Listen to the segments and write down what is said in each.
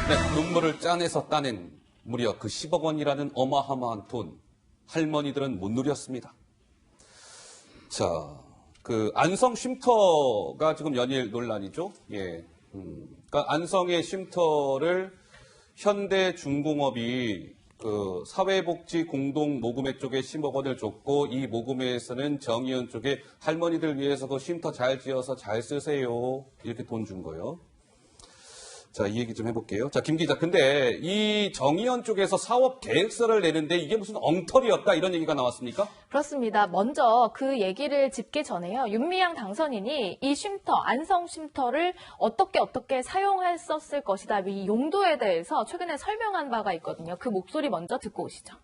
네, 눈물을 짜내서 따낸 무려 그 10억 원이라는 어마어마한 돈, 할머니들은 못 누렸습니다. 자, 그 안성 쉼터가 지금 연일 논란이죠. 예. 그러니까 안성의 쉼터를 현대중공업이 그 사회복지 공동 모금회 쪽에 10억 원을 줬고 이 모금회에서는 정의연 쪽에 할머니들 위해서 그 쉼터 잘 지어서 잘 쓰세요. 이렇게 돈 준 거예요. 자, 이 얘기 좀 해볼게요. 자, 김 기자. 근데 이 정의연 쪽에서 사업 계획서를 내는데 이게 무슨 엉터리였다 이런 얘기가 나왔습니까? 그렇습니다. 먼저 그 얘기를 짚기 전에요. 윤미향 당선인이 이 쉼터, 안성 쉼터를 어떻게 사용했었을 것이다. 이 용도에 대해서 최근에 설명한 바가 있거든요. 그 목소리 먼저 듣고 오시죠.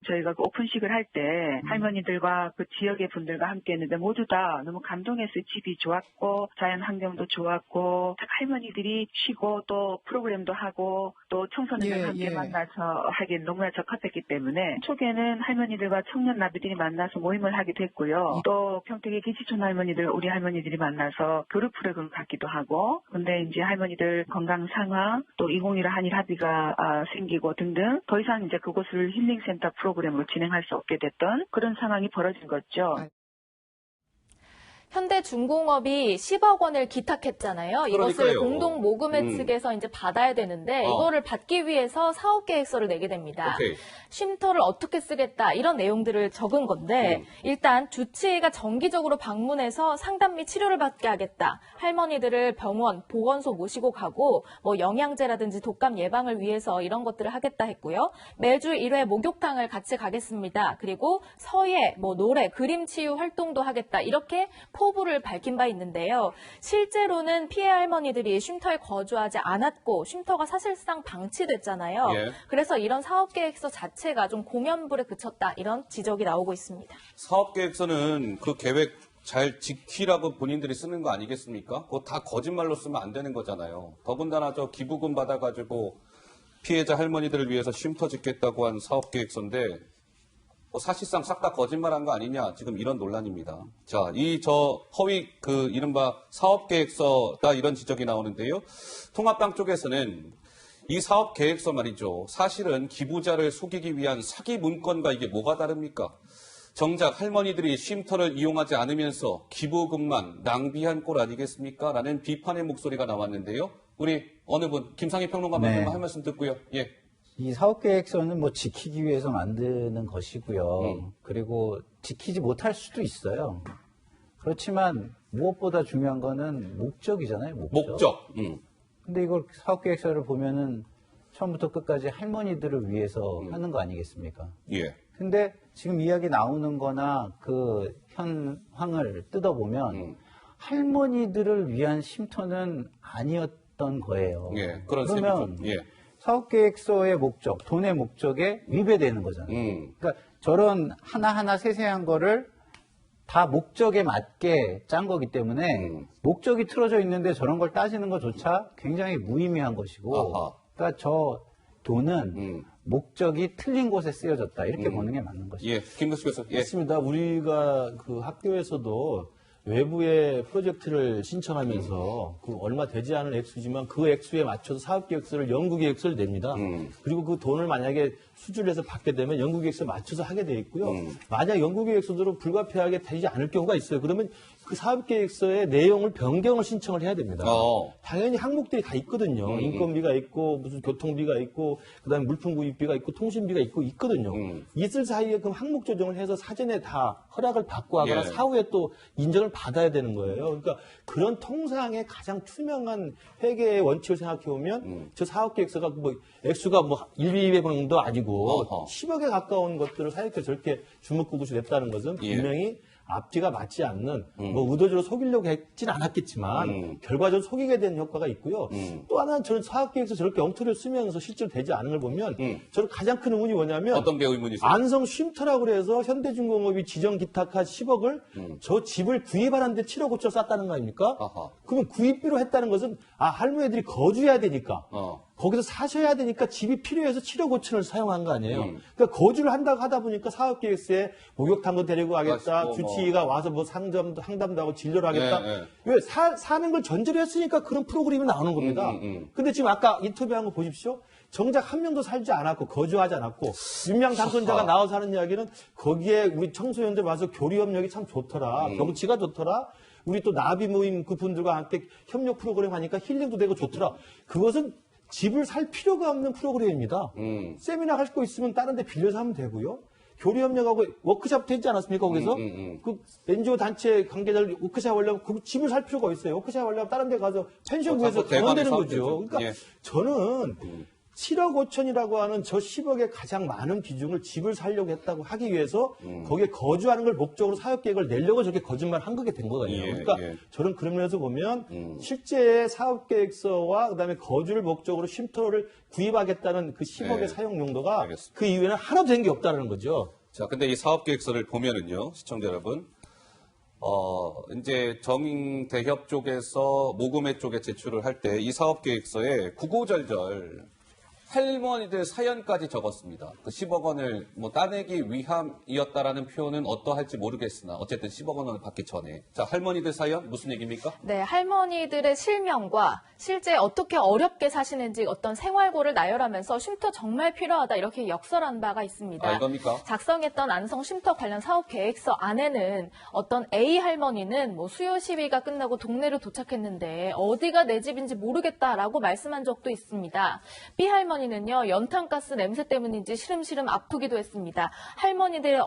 저희가 그 오픈식을 할 때 할머니들과 그 지역의 분들과 함께 했는데 모두 다 너무 감동했어요. 집이 좋았고 자연 환경도 좋았고 할머니들이 쉬고 또 프로그램도 하고 또 청소년들 함께 만나서 하기엔 너무나 적합했기 때문에 초기에는 할머니들과 청년 나비들이 만나서 모임을 하기도 했고요. 또 평택의 기지촌 할머니들 우리 할머니들이 만나서 교류 프로그램을 갖기도 하고 근데 이제 할머니들 건강 상황 또 2015 한일 합의가 생기고 등등 더 이상 이제 그곳을 힐링센터 프로그램으로 진행할 수 없게 됐던 그런 상황이 벌어진 거죠. 현대중공업이 10억 원을 기탁했잖아요. 이것을 그러니까요. 공동모금회 측에서 이제 받아야 되는데 이거를 받기 위해서 사업계획서를 내게 됩니다. 오케이. 쉼터를 어떻게 쓰겠다 이런 내용들을 적은 건데 일단 주치의가 정기적으로 방문해서 상담 및 치료를 받게 하겠다. 할머니들을 병원, 보건소 모시고 가고 뭐 영양제라든지 독감 예방을 위해서 이런 것들을 하겠다 했고요. 매주 1회 목욕탕을 같이 가겠습니다. 그리고 서예, 뭐 노래, 그림 치유 활동도 하겠다. 이렇게 포부를 밝힌 바 있는데요. 실제로는 피해 할머니들이 쉼터에 거주하지 않았고 쉼터가 사실상 방치됐잖아요. 예. 그래서 이런 사업계획서 자체가 좀 공연불에 그쳤다. 이런 지적이 나오고 있습니다. 사업계획서는 그 계획 잘 지키라고 본인들이 쓰는 거 아니겠습니까? 그거 다 거짓말로 쓰면 안 되는 거잖아요. 더군다나 저 기부금 받아가지고 피해자 할머니들을 위해서 쉼터 짓겠다고 한 사업계획서인데 사실상 싹 다 거짓말한 거 아니냐 지금 이런 논란입니다. 자, 허위 그 이른바 사업계획서다 이런 지적이 나오는데요. 통합당 쪽에서는 이 사업계획서 말이죠. 사실은 기부자를 속이기 위한 사기 문건과 이게 뭐가 다릅니까? 정작 할머니들이 쉼터를 이용하지 않으면서 기부금만 낭비한 꼴 아니겠습니까? 라는 비판의 목소리가 나왔는데요. 우리 어느 분, 김상희 평론가님 한 말씀 듣고요. 예. 이 사업계획서는 뭐 지키기 위해서 만드는 것이고요. 그리고 지키지 못할 수도 있어요. 그렇지만 무엇보다 중요한 거는 목적이잖아요. 목적. 근데 이걸 사업계획서를 보면은 처음부터 끝까지 할머니들을 위해서 하는 거 아니겠습니까? 예. 근데 지금 이야기 나오는 거나 그 현황을 뜯어보면 할머니들을 위한 쉼터는 아니었던 거예요. 예. 그런 그러면 셈이죠. 예. 사업계획서의 목적, 돈의 목적에 위배되는 거잖아요. 그러니까 저런 하나하나 세세한 거를 다 목적에 맞게 짠 거기 때문에 목적이 틀어져 있는데 저런 걸 따지는 것조차 굉장히 무의미한 것이고 아하. 그러니까 저 돈은 목적이 틀린 곳에 쓰여졌다. 이렇게 보는 게 맞는 것이죠. 예. 김근수 교수. 예. 맞습니다. 우리가 그 학교에서도 외부의 프로젝트를 신청하면서 그 얼마 되지 않은 액수지만 그 액수에 맞춰서 사업계획서를 연구계획서를 냅니다. 그리고 그 돈을 만약에 수주를 해서 받게 되면 연구계획서에 맞춰서 하게 돼 있고요. 만약 연구계획서대로 불가피하게 되지 않을 경우가 있어요. 그러면 그 사업계획서의 내용을 변경을 신청을 해야 됩니다. 당연히 항목들이 다 있거든요. 인건비가 있고 무슨 교통비가 있고 그다음에 물품 구입비가 있고 통신비가 있거든요. 있을 사이에 그럼 항목 조정을 해서 사전에 다 허락을 받고 하거나 예. 사후에 또 인정을 받아야 되는 거예요. 그러니까 그런 통상의 가장 투명한 회계의 원칙을 생각해 보면 저 사업계획서가 뭐 액수가 뭐 1, 200원도 아니고 10억에 가까운 것들을 사회적으로 저렇게 주먹구구시 냈다는 것은 예. 분명히 앞뒤가 맞지 않는 뭐 의도적으로 속이려고 했진 않았겠지만 결과적으로 속이게 된 효과가 있고요. 또 하나는 저는 사업계획서 저렇게 엉터리를 쓰면서 실제로 되지 않은 걸 보면 저는 가장 큰 의문이 뭐냐면 어떤 게 의문이세요? 안성 쉼터라고 해서 현대중공업이 지정 기탁한 10억을 저 집을 구입하는데 7억 5천 쌌다는 거 아닙니까? 아하. 그러면 구입비로 했다는 것은 할머니들이 거주해야 되니까 거기서 사셔야 되니까 집이 필요해서 치료 고층을 사용한 거 아니에요. 그러니까 거주를 한다고 하다 보니까 사업계획서에 목욕탕도 데리고 가겠다. 맛있고 주치의가 와서 뭐 상담도 하고 진료를 하겠다. 예, 예. 왜 사는 걸 전제로 했으니까 그런 프로그램이 나오는 겁니다. 근데 지금 아까 인터뷰한 거 보십시오. 정작 한 명도 살지 않았고 거주하지 않았고 윤명 당선자가 나와서 하는 이야기는 거기에 우리 청소년들 와서 교류 협력이 참 좋더라. 경치가 좋더라. 우리 또 나비 모임 그분들과 함께 협력 프로그램 하니까 힐링도 되고 좋더라. 그것은 집을 살 필요가 없는 프로그램입니다. 세미나 할 거 있으면 다른 데 빌려서 하면 되고요. 교류 협력하고 워크샵 되지 않았습니까? 거기서 그 NGO 단체 관계자들 워크샵 하려면 그 집을 살 필요가 있어요. 워크샵 하려면 다른 데 가서 펜션 구해서 가면 되는 거죠. 그러니까 예. 저는 7억 5천이라고 하는 저 10억의 가장 많은 비중을 집을 살려고 했다고 하기 위해서 거기에 거주하는 걸 목적으로 사업계획을 내려고 저렇게 거짓말 한 거게 된 거거든요. 예, 그러니까 예. 저는 그런 면에서 보면 실제 사업계획서와 그다음에 거주를 목적으로 쉼터를 구입하겠다는 그 10억의 예. 사용 용도가 알겠습니다. 그 이후에는 하나도 된 게 없다는 거죠. 자, 근데 이 사업 계획서를 보면은요, 시청자 여러분, 이제 정대협 쪽에서 모금회 쪽에 제출을 할 때 이 사업 계획서에 구구절절 할머니들 사연까지 적었습니다. 그 10억 원을 뭐 따내기 위함이었다라는 표현은 어떠할지 모르겠으나 어쨌든 10억 원을 받기 전에. 자, 할머니들 사연 무슨 얘기입니까? 네, 할머니들의 실명과 실제 어떻게 어렵게 사시는지 어떤 생활고를 나열하면서 쉼터 정말 필요하다 이렇게 역설한 바가 있습니다. 아, 이겁니까? 작성했던 안성 쉼터 관련 사업 계획서 안에는 어떤 A 할머니는 뭐 수요 시위가 끝나고 동네로 도착했는데 어디가 내 집인지 모르겠다라고 말씀한 적도 있습니다. B 할머니는요, 연탄가스 냄새 때문인지 시름시름 아프기도 했습니다. 할머니들의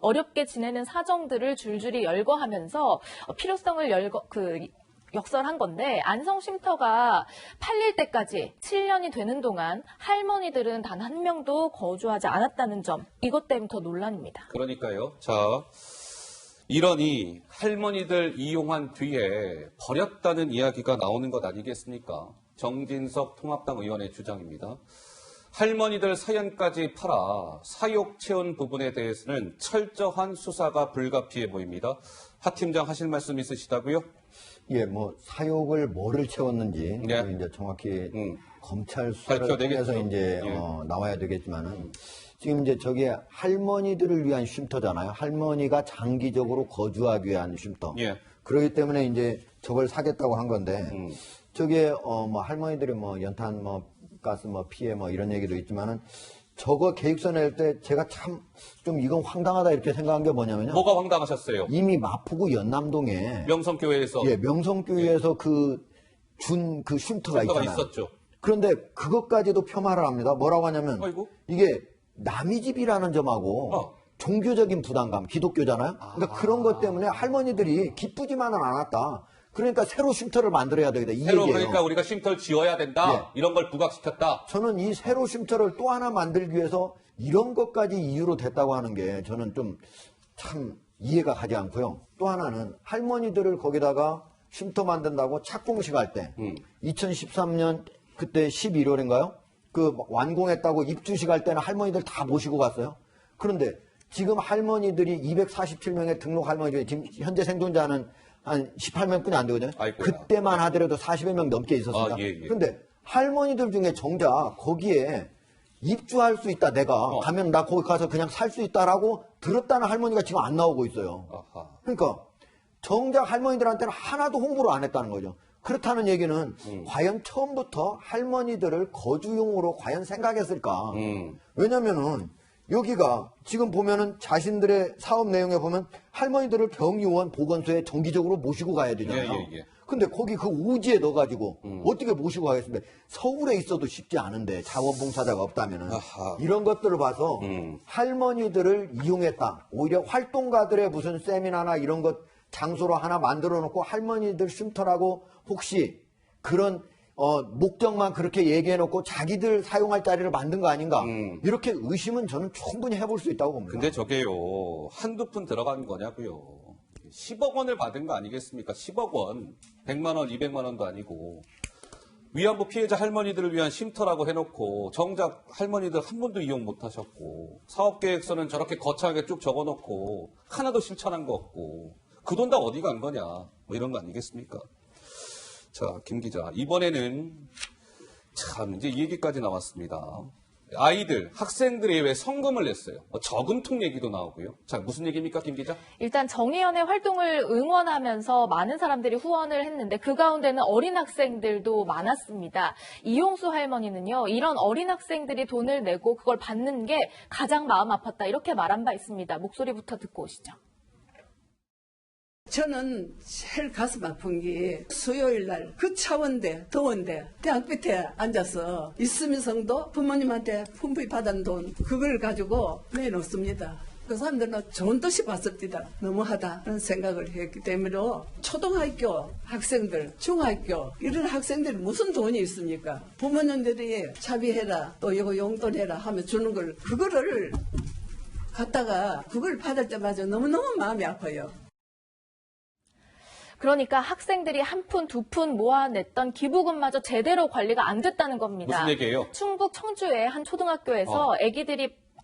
어렵게 지내는 사정들을 줄줄이 열거하면서 필요성을 역설한 건데, 안성 쉼터가 팔릴 때까지 7년이 되는 동안 할머니들은 단 한 명도 거주하지 않았다는 점, 이것 때문에 더 논란입니다. 그러니까요. 자, 이러니 할머니들 이용한 뒤에 버렸다는 이야기가 나오는 것 아니겠습니까? 정진석 통합당 의원의 주장입니다. 할머니들 사연까지 팔아 사욕 채운 부분에 대해서는 철저한 수사가 불가피해 보입니다. 하 팀장 하실 말씀 있으시다고요? 예, 뭐 사욕을 뭐를 채웠는지 예. 이제 정확히 검찰 수사를 밝혀내겠죠. 통해서 이제 예. 나와야 되겠지만은 지금 이제 저게 할머니들을 위한 쉼터잖아요. 할머니가 장기적으로 거주하기 위한 쉼터. 예. 그렇기 때문에 이제 저걸 사겠다고 한 건데 저게 뭐 할머니들이 뭐 연탄 뭐 가스 뭐 피해 뭐 이런 얘기도 있지만은 저거 계획서 낼 때 제가 참 좀 이건 황당하다 이렇게 생각한 게 뭐냐면요. 뭐가 황당하셨어요? 이미 마포구 연남동에 명성교회에서 예, 명성교회에서 그 쉼터가 가 있잖아요. 있었죠. 그런데 그것까지도 폄하를 합니다. 뭐라고 하냐면 아이고. 이게 남의 집이라는 점하고 종교적인 부담감, 기독교잖아요. 그러니까 그런 것 때문에 할머니들이 기쁘지만은 않았다. 그러니까 새로 쉼터를 만들어야 되겠다. 이 새로 얘기예요. 그러니까 우리가 쉼터를 지어야 된다. 이런 걸 부각시켰다. 저는 이 새로 쉼터를 또 하나 만들기 위해서 이런 것까지 이유로 됐다고 하는 게 저는 좀 참 이해가 가지 않고요. 또 하나는 할머니들을 거기다가 쉼터 만든다고 착공식 할 때 2013년 그때 11월인가요? 그 완공했다고 입주식 할 때는 할머니들 다 모시고 갔어요. 그런데 지금 할머니들이 247명의 등록 할머니들이 지금 현재 생존자는 한 18명뿐이 안 되거든요. 아이고야. 그때만 하더라도 40여 명 넘게 있었습니다. 아, 예, 예. 그런데 할머니들 중에 정작 거기에 입주할 수 있다. 내가 가면 나 거기 가서 그냥 살 수 있다라고 들었다는 할머니가 지금 안 나오고 있어요. 아하. 그러니까 정작 할머니들한테는 하나도 홍보를 안 했다는 거죠. 그렇다는 얘기는 과연 처음부터 할머니들을 거주용으로 과연 생각했을까? 왜냐면은 여기가 지금 보면은 자신들의 사업 내용에 보면 할머니들을 병의원 보건소에 정기적으로 모시고 가야 되잖아요. 예. 근데 거기 그 오지에 넣어가지고 어떻게 모시고 가겠습니까? 서울에 있어도 쉽지 않은데 자원봉사자가 없다면은 아하. 이런 것들을 봐서 할머니들을 이용했다. 오히려 활동가들의 무슨 세미나나 이런 것 장소로 하나 만들어 놓고 할머니들 쉼터라고 혹시 그런 목적만 그렇게 얘기해 놓고 자기들 사용할 자리를 만든 거 아닌가? 이렇게 의심은 저는 충분히 해볼 수 있다고 봅니다. 근데 저게요, 한두 푼 들어간 거냐고요. 10억 원을 받은 거 아니겠습니까? 10억 원, 100만 원, 200만 원도 아니고. 위안부 피해자 할머니들을 위한 쉼터라고 해놓고 정작 할머니들 한 번도 이용 못 하셨고 사업계획서는 저렇게 거창하게 쭉 적어놓고 하나도 실천한 거 없고 그 돈 다 어디 간 거냐 뭐 이런 거 아니겠습니까? 자, 김 기자, 이번에는 참, 이제 이 얘기까지 나왔습니다. 아이들, 학생들이 왜 성금을 냈어요? 저금통 얘기도 나오고요. 자, 무슨 얘기입니까, 김 기자? 일단 정의연의 활동을 응원하면서 많은 사람들이 후원을 했는데 그 가운데는 어린 학생들도 많았습니다. 이용수 할머니는요, 이런 어린 학생들이 돈을 내고 그걸 받는 게 가장 마음 아팠다 이렇게 말한 바 있습니다. 목소리부터 듣고 오시죠. 저는 제일 가슴 아픈 게 수요일 날 그 차원데 더운데 대학 밑에 앉아서 있으면서도 부모님한테 품부히 받은 돈 그걸 가지고 내놓습니다. 그 사람들은 좋은 뜻이 봤습니다. 너무하다는 생각을 했기 때문에 초등학교 학생들, 중학교 이런 학생들이 무슨 돈이 있습니까? 부모님들이 자비해라 또 이거 용돈해라 하면 주는 걸 그거를 갖다가 그걸 받을 때마다 너무너무 마음이 아파요. 그러니까 학생들이 한 푼, 두 푼 모아냈던 기부금마저 제대로 관리가 안 됐다는 겁니다. 무슨 얘기예요? 충북 청주의 한 초등학교에서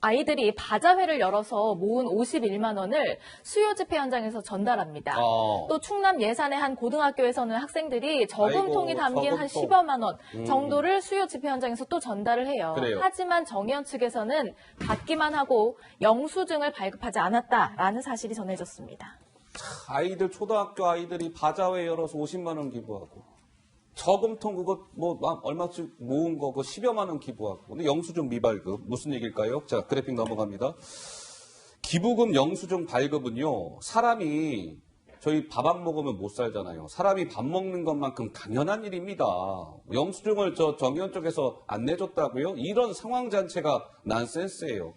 아이들이 바자회를 열어서 모은 51만 원을 수요 집회 현장에서 전달합니다. 또 충남 예산의 한 고등학교에서는 학생들이 저금통이 담긴 한 저금통. 10여만 원 정도를 수요 집회 현장에서 또 전달을 해요. 그래요. 하지만 정의연 측에서는 받기만 하고 영수증을 발급하지 않았다라는 사실이 전해졌습니다. 아이들, 초등학교 아이들이 바자회 열어서 50만 원 기부하고, 저금통 그거 얼마씩 모은 거 그거 10여만 원 기부하고, 근데 영수증 미발급 무슨 얘기일까요? 자, 그래픽 넘어갑니다. 기부금 영수증 발급은요, 사람이 저희 밥 안 먹으면 못 살잖아요. 사람이 밥 먹는 것만큼 당연한 일입니다. 영수증을 정의원 쪽에서 안 내줬다고요? 이런 상황 자체가 난센스예요.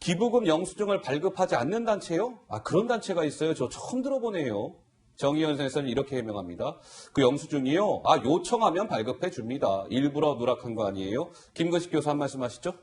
기부금 영수증을 발급하지 않는 단체요? 그런 단체가 있어요. 저 처음 들어보네요. 정의연에서는 이렇게 해명합니다. 그 영수증이요. 요청하면 발급해 줍니다. 일부러 누락한 거 아니에요? 김근식 교수 한 말씀 하시죠?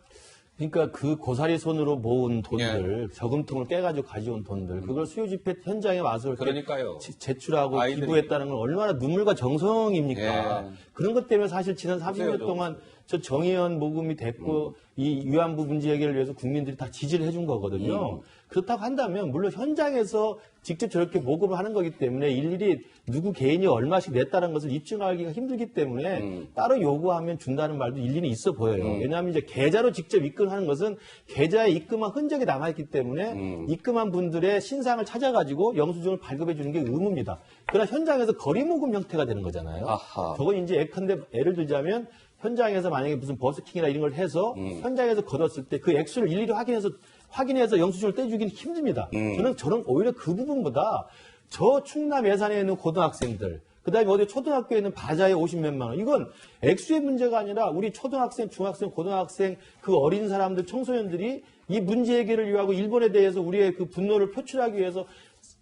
그러니까 그 고사리 손으로 모은 돈들, 저금통을 깨가지고 가져온 돈들, 그걸 수요 집회 현장에 와서 이렇게 그러니까요. 제출하고 아이들이. 기부했다는 건 얼마나 눈물과 정성입니까? 예. 그런 것 때문에 사실 지난 30년 보세요, 동안 저 정의연 모금이 됐고 이 위안부 문제 해결을 위해서 국민들이 다 지지를 해준 거거든요. 그렇다고 한다면 물론 현장에서 직접 저렇게 모금을 하는 거기 때문에 일일이 누구 개인이 얼마씩 냈다는 것을 입증하기가 힘들기 때문에 따로 요구하면 준다는 말도 일리는 있어 보여요. 왜냐하면 이제 계좌로 직접 입금하는 것은 계좌에 입금한 흔적이 남아있기 때문에 입금한 분들의 신상을 찾아가지고 영수증을 발급해 주는 게 의무입니다. 그러나 현장에서 거리 모금 형태가 되는 거잖아요. 아하. 저건 이제 예컨대 예를 들자면 현장에서 만약에 무슨 버스킹이나 이런 걸 해서 현장에서 걷었을 때 그 액수를 일일이 확인해서 영수증을 떼주기는 힘듭니다. 저는 오히려 그 부분보다 저 충남 예산에 있는 고등학생들, 그 다음에 어디 초등학교에 있는 바자회 50몇만 원, 이건 액수의 문제가 아니라 우리 초등학생, 중학생, 고등학생, 그 어린 사람들, 청소년들이 이 문제 해결을 위하고 일본에 대해서 우리의 그 분노를 표출하기 위해서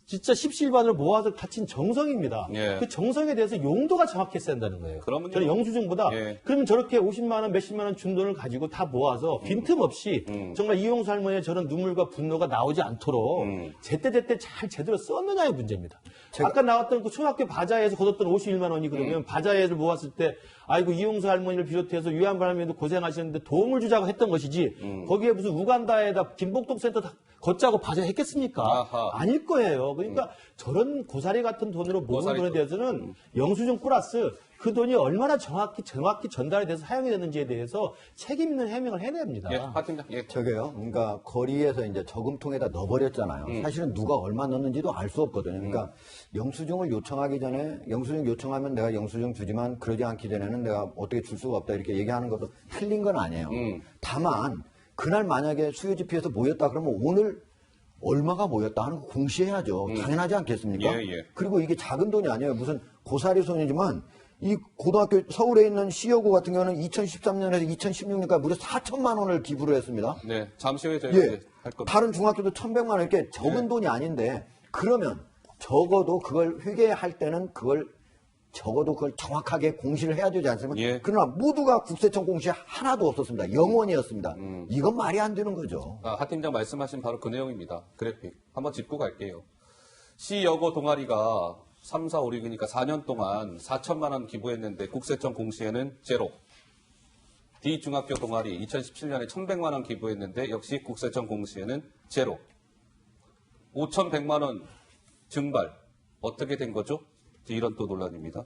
진짜 십시일반으로 모아서 바친 정성입니다. 예. 그 정성에 대해서 용도가 정확했어야 한다는 거예요. 그러면요. 저는 영수증보다 예. 그러면 저렇게 50만 원, 몇십만 원 준 돈을 가지고 다 모아서 빈틈없이 정말 이용수 할머니의 저런 눈물과 분노가 나오지 않도록 제때제때 잘 제대로 썼느냐의 문제입니다. 아까 나왔던 그 초등학교 바자회에서 걷었던 51만 원이 그러면 바자회를 모았을 때 아이고 이용수 할머니를 비롯해서 위안부 할머니도 고생하시는데 도움을 주자고 했던 것이지 거기에 무슨 우간다에다 김복동 센터 걷자고 바자회 했겠습니까? 아하. 아닐 거예요. 그러니까 저런 고사리 같은 돈으로 모은 고사리 돈에 대해서는 영수증 플러스 그 돈이 얼마나 정확히 전달이 돼서 사용이 됐는지에 대해서 책임 있는 해명을 해야 됩니다. 예, 하 팀장. 예. 저게요. 그러니까 거리에서 이제 저금통에다 넣어버렸잖아요. 사실은 누가 얼마 넣는지도 알 수 없거든요. 그러니까 영수증을 요청하기 전에 영수증 요청하면 내가 영수증 주지만 그러지 않기 전에는 내가 어떻게 줄 수가 없다 이렇게 얘기하는 것도 틀린 건 아니에요. 다만 그날 만약에 수요 집회에서 모였다 그러면 오늘 얼마가 모였다 하는 거 공시해야죠. 당연하지 않겠습니까? 예, 예. 그리고 이게 작은 돈이 아니에요. 무슨 고사리 손이지만 이 고등학교 서울에 있는 시여고 같은 경우는 2013년에서 2016년까지 무려 4천만 원을 기부를 했습니다. 네, 잠시 후에 저희가 예. 이제 할 겁니다. 다른 중학교도 1,100만 원 이렇게 적은 돈이 아닌데 그러면 적어도 그걸 회계할 때는 그걸 적어도 그걸 정확하게 공시를 해야 되지 않습니까? 예. 그러나 모두가 국세청 공시 하나도 없었습니다. 0원이었습니다. 이건 말이 안 되는 거죠. 하 팀장 말씀하신 바로 그 내용입니다. 그래픽. 한번 짚고 갈게요. 시여고 동아리가 3, 4, 5, 6이니까 4년 동안 4천만 원 기부했는데 국세청 공시에는 제로. D중학교 동아리 2017년에 1,100만 원 기부했는데 역시 국세청 공시에는 제로. 5,100만 원 증발. 어떻게 된 거죠? 이런 또 논란입니다.